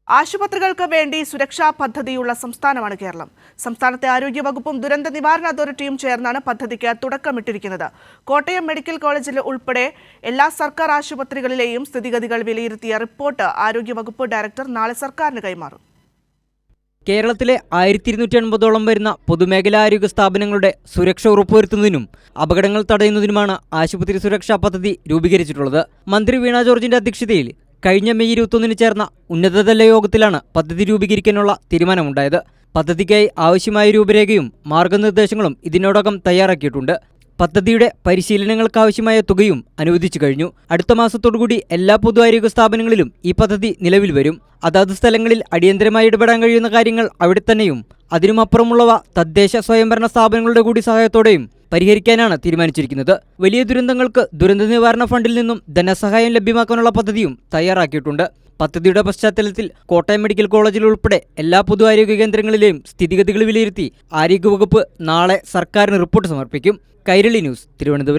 ആശുപത്രികൾക്ക് വേണ്ടി സുരക്ഷാ പദ്ധതിയുള്ള സംസ്ഥാനമാണ് കേരളം. സംസ്ഥാനത്തെ ആരോഗ്യവകുപ്പും ദുരന്ത നിവാരണ അതോറിറ്റിയും ചേർന്നാണ് പദ്ധതിക്ക് തുടക്കമിട്ടിരിക്കുന്നത്. കോട്ടയം മെഡിക്കൽ കോളേജിൽ ഉൾപ്പെടെ എല്ലാ സർക്കാർ ആശുപത്രികളിലെയും സ്ഥിതിഗതികൾ വിലയിരുത്തിയ റിപ്പോർട്ട് ആരോഗ്യവകുപ്പ് ഡയറക്ടർ നാളെ സർക്കാരിന് കൈമാറും. കേരളത്തിലെ 1250ഓളം വരുന്ന പൊതുമേഖലാ ആരോഗ്യ സ്ഥാപനങ്ങളുടെ സുരക്ഷ ഉറപ്പുവരുത്തുന്നതിനും അപകടങ്ങൾ തടയുന്നതിനുമാണ് ആശുപത്രി സുരക്ഷാ പദ്ധതി രൂപീകരിച്ചിട്ടുള്ളത്. മന്ത്രി വീണ ജോർജിന്റെ അധ്യക്ഷതയിൽ കഴിഞ്ഞ മെയ് 21 ചേർന്ന ഉന്നതതല യോഗത്തിലാണ് പദ്ധതി രൂപീകരിക്കാനുള്ള തീരുമാനമുണ്ടായത്. പദ്ധതിക്കായി ആവശ്യമായ രൂപരേഖയും മാർഗനിർദ്ദേശങ്ങളും ഇതിനോടകം തയ്യാറാക്കിയിട്ടുണ്ട്. പദ്ധതിയുടെ പരിശീലനങ്ങൾക്കാവശ്യമായ തുകയും അനുവദിച്ചു കഴിഞ്ഞു. അടുത്ത മാസത്തോടുകൂടി എല്ലാ പൊതു ആരോഗ്യ സ്ഥാപനങ്ങളിലും ഈ പദ്ധതി നിലവിൽ വരും. അതാത് സ്ഥലങ്ങളിൽ അടിയന്തരമായി ഇടപെടാൻ കഴിയുന്ന കാര്യങ്ങൾ അവിടെ തന്നെയും അതിനുമപ്പുറമുള്ളവ തദ്ദേശ സ്വയംഭരണ സ്ഥാപനങ്ങളുടെ കൂടി സഹായത്തോടെയും പരിഹരിക്കാനാണ് തീരുമാനിച്ചിരിക്കുന്നത്. വലിയ ദുരന്തങ്ങൾക്ക് ദുരന്ത നിവാരണ ഫണ്ടിൽ നിന്നും ധനസഹായം ലഭ്യമാക്കാനുള്ള പദ്ധതിയും തയ്യാറാക്കിയിട്ടുണ്ട്. പദ്ധതിയുടെ പശ്ചാത്തലത്തിൽ കോട്ടയം മെഡിക്കൽ കോളേജിൽ ഉൾപ്പെടെ എല്ലാ പൊതു ആരോഗ്യ കേന്ദ്രങ്ങളിലെയും സ്ഥിതിഗതികൾ വിലയിരുത്തി ആരോഗ്യവകുപ്പ് നാളെ സർക്കാരിന് റിപ്പോർട്ട് സമർപ്പിക്കും. കൈരളി ന്യൂസ്, തിരുവനന്തപുരം.